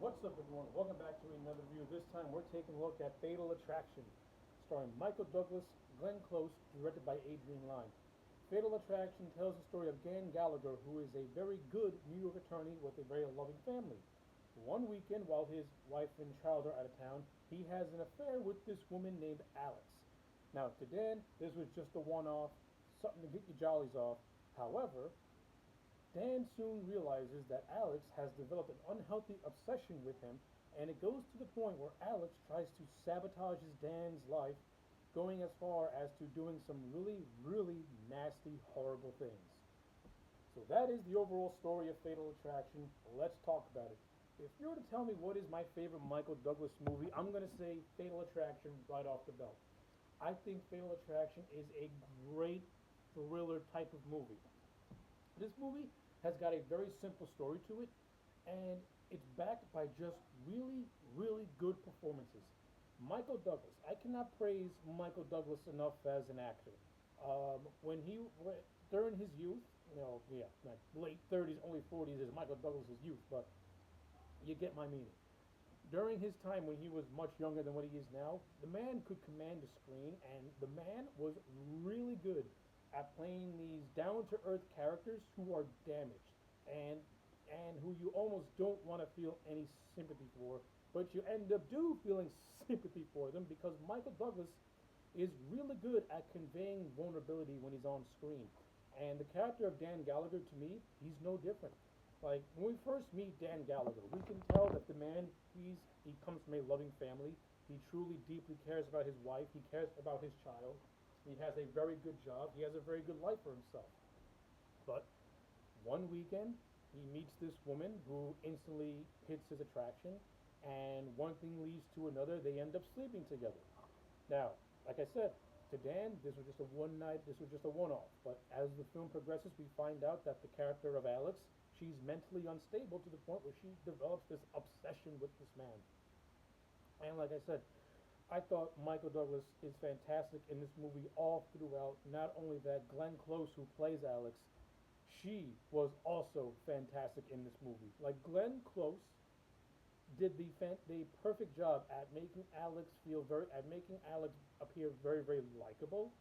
What's up, everyone? Welcome back to another review. This time we're taking a look at Fatal Attraction, starring Michael Douglas, Glenn Close, directed by Adrian Lyne. Fatal Attraction tells the story of Dan Gallagher, who is a very good New York attorney with a very loving family. One weekend, while his wife and child are out of town, he has an affair with this woman named Alex. Now, to Dan, this was just a one off, something to get your jollies off. However, Dan soon realizes that Alex has developed an unhealthy obsession with him, and it goes to the point where Alex tries to sabotage Dan's life, going as far as to doing some really, really nasty, horrible things. So that is the overall story of Fatal Attraction. Let's talk about it. If you were to tell me what is my favorite Michael Douglas movie, I'm going to say Fatal Attraction right off the belt. I think Fatal Attraction is a great thriller type of movie. This movie has got a very simple story to it, and it's backed by just really, really good performances. Michael Douglas, I cannot praise Michael Douglas enough as an actor. When he during his youth, yeah, like late 30s, early 40s is Michael Douglas's youth, but you get my meaning. During his time when he was much younger than what he is now, the man could command the screen, and the man was really good at playing these down to earth characters who are damaged and and who you almost don't want to feel any sympathy for, but you end up do feeling sympathy for them because Michael Douglas is really good at conveying vulnerability when he's on screen. And the character of Dan Gallagher, to me, he's no different. Like when we first meet Dan Gallagher, we can tell that the man he comes from a loving family. He truly deeply cares about his wife. He cares about his child. He has a very good job. He has a very good life for himself. But one weekend, he meets this woman who instantly hits his attraction, and one thing leads to another. They end up sleeping together. Now, like I said, to Dan, this was just a one night, this was just a one off. But as the film progresses, we find out that the character of Alex, she's mentally unstable to the point where she develops this obsession with this man. And like I said, I thought Michael Douglas is fantastic in this movie all throughout. Not only that, Glenn Close, who plays Alex, she was also fantastic in this movie. Like Glenn Close did the perfect job at making Alex appear very very likable,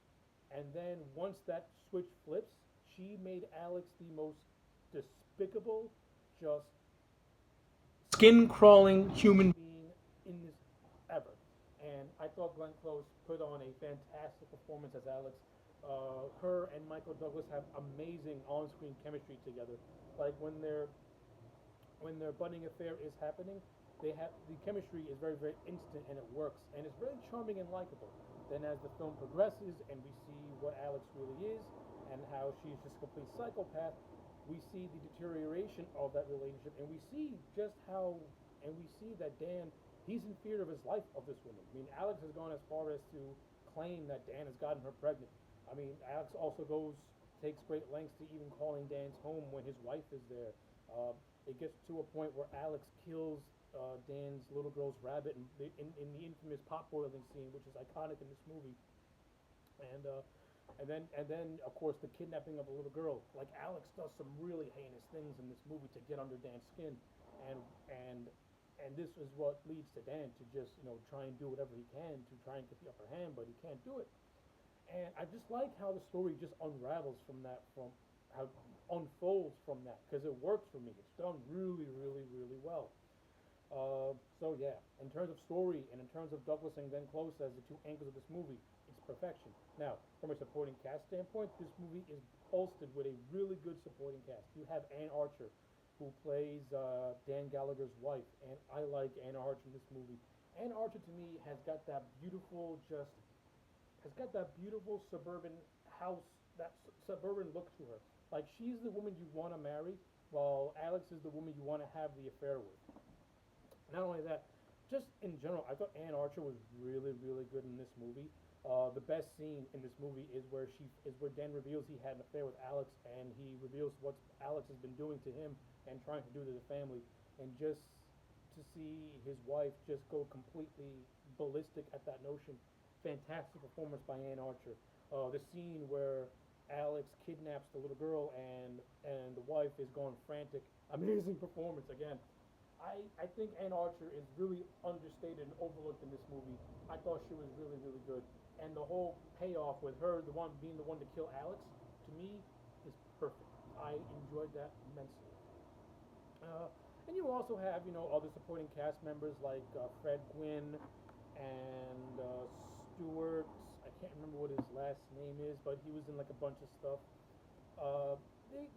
and then once that switch flips, she made Alex the most despicable, just skin crawling human being in this ever. And I thought Glenn Close put on a fantastic performance as Alex. Her and Michael Douglas have amazing on-screen chemistry together. Like when their budding affair is happening, they have the chemistry is very very instant and it works and it's very charming and likable. Then as the film progresses and we see what Alex really is and how she's just a complete psychopath, we see the deterioration of that relationship and we see just how and we see that Dan, he's in fear of his life of this woman. I mean, Alex has gone as far as to claim that Dan has gotten her pregnant. I mean, Alex also takes great lengths to even calling Dan's home when his wife is there. Uh, it gets to a point where Alex kills Dan's little girl's rabbit in the infamous pot boiling scene, which is iconic in this movie. And and then of course the kidnapping of a little girl. Like Alex does some really heinous things in this movie to get under Dan's skin, and and and this is what leads to Dan to just try and do whatever he can to try and get the upper hand, but he can't do it. And I just like how the story just unravels from how it unfolds from that because it works for me. It's done really, really, really well. So yeah, in terms of story and in terms of Douglas and Glenn Close as the two anchors of this movie, it's perfection. Now, from a supporting cast standpoint, this movie is bolstered with a really good supporting cast. You have Anne Archer, who plays Dan Gallagher's wife, and I like Anne Archer in this movie. Anne Archer to me has got that beautiful suburban house, that suburban look to her. Like she's the woman you want to marry, while Alex is the woman you want to have the affair with. Not only that, just in general, I thought Anne Archer was really, really good in this movie. The best scene in this movie is where Dan reveals he had an affair with Alex, and he reveals what Alex has been doing to him and trying to do to the family, and just to see his wife just go completely ballistic at that notion. Fantastic performance by Anne Archer. The scene where Alex kidnaps the little girl and the wife is going frantic. Amazing performance again. I think Ann Archer is really understated and overlooked in this movie. I thought she was really, really good. And the whole payoff with her, the one being the one to kill Alex, to me, is perfect. I enjoyed that immensely. Uh, and you also have, other supporting cast members like Fred Gwynn and Stewart. I can't remember what his last name is, but he was in like a bunch of stuff. Uh,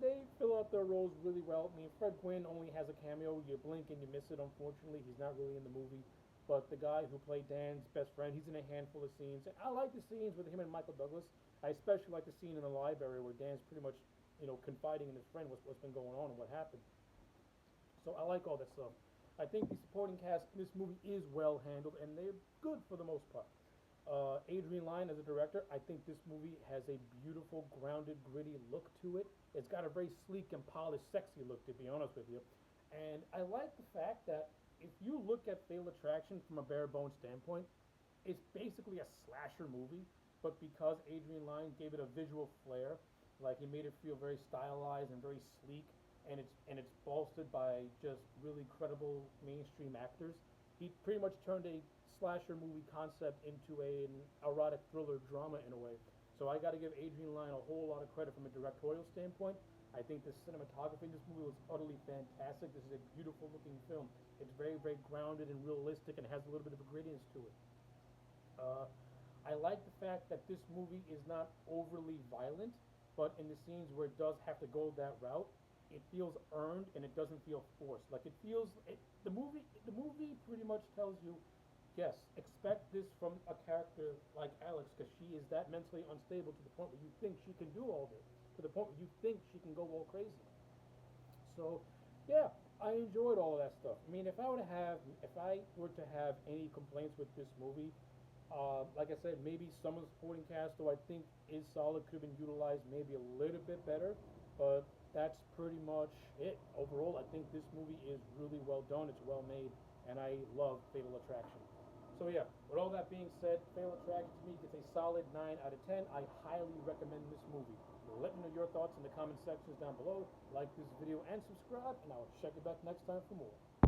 they fill out their roles really well. I mean, Fred Gwynn only has a cameo. You blink and you miss it, unfortunately. He's not really in the movie. But the guy who played Dan's best friend, he's in a handful of scenes. And I like the scenes with him and Michael Douglas. I especially like the scene in the library where Dan's pretty much, confiding in his friend what's been going on and what happened. So I like all that stuff. I think the supporting cast in this movie is well handled, and they're good for the most part. Adrian Lyne as a director, I think this movie has a beautiful, grounded, gritty look to it. It's got a very sleek and polished, sexy look, to be honest with you. And I like the fact that if you look at Fatal Attraction from a bare bones standpoint, it's basically a slasher movie, but because Adrian Lyne gave it a visual flair, like he made it feel very stylized and very sleek, and it's bolstered by just really credible mainstream actors. He pretty much turned a slasher movie concept into an erotic thriller drama in a way. So I got to give Adrian Lyne a whole lot of credit from a directorial standpoint. I think the cinematography in this movie was utterly fantastic. This is a beautiful looking film. It's very, very grounded and realistic and has a little bit of a grittiness to it. Uh, I like the fact that this movie is not overly violent, but in the scenes where it does have to go that route, it feels earned and it doesn't feel forced. Like it feels the movie pretty much tells you, yes, expect this from a character like Alex because she is that mentally unstable to the point where you think she can do all this, to the point where you think she can go all crazy. So, yeah, I enjoyed all of that stuff. I mean, if I were to have any complaints with this movie, like I said, maybe some of the supporting cast, though I think is solid, could have been utilized maybe a little bit better. But that's pretty much it. Overall, I think this movie is really well done. It's well made, and I love Fatal Attraction. So yeah, with all that being said, Fatal Attraction to me gets a solid 9 out of 10. I highly recommend this movie. Let me know your thoughts in the comment sections down below. Like this video and subscribe, and I'll check you back next time for more.